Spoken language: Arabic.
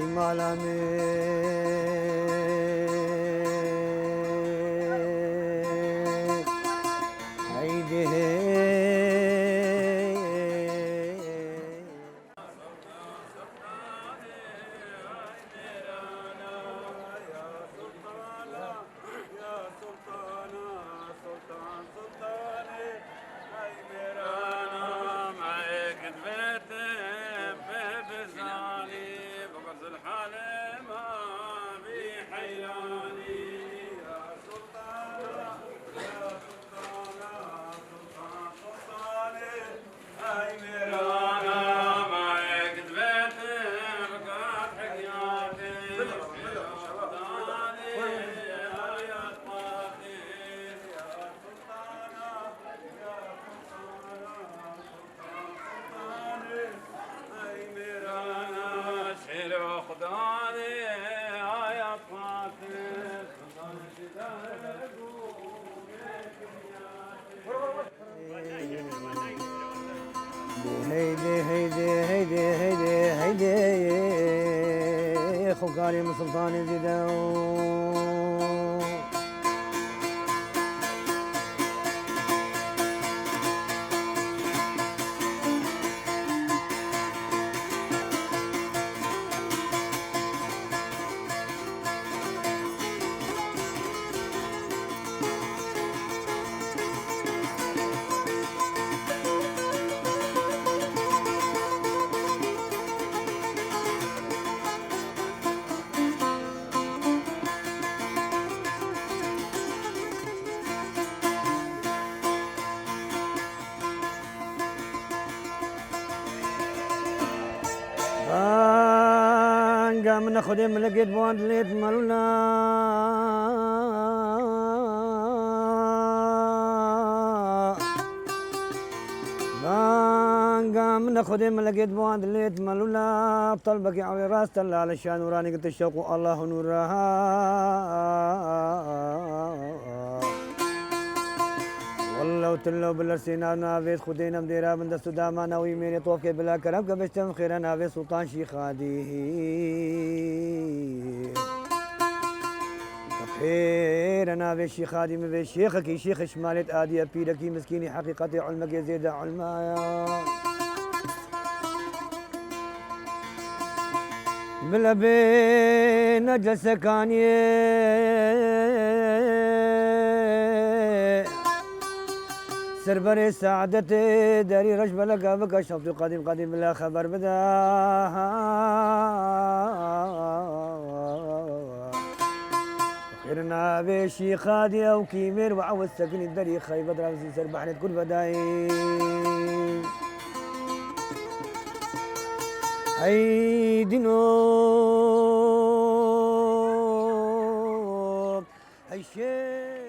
مالامي هيدي هيدي هيدي هيدي هيدي خوكاري من سلطان زيدو قام ناخذ من لقيت بواد ليت مالونا قام ناخذ من لقيت بواد ليت مالونا طلبك يا عوي راس تلا علشان وراني قلت الشوق الله نورها والله وتلو بالرسينا نافيس خدينا مديرة من دستو داما ناوي ميني طوفك بلا كلام قبشتم خيرا نافيس سلطان شيخادي خير نافيس شيخادي من شيخك شيخ شمالت آدي بيرك مسكيني حقيقتي علمك يزيد علمايا بلا بين اجل سكانيه سربري سعادتي داري رجب لك بك شفت قديم قديم لا خبر بدا خيرنا بشي خادي او كيمير وعوز سكن الدري خيب درامسي سربحني كل بداي هيدنو هيشي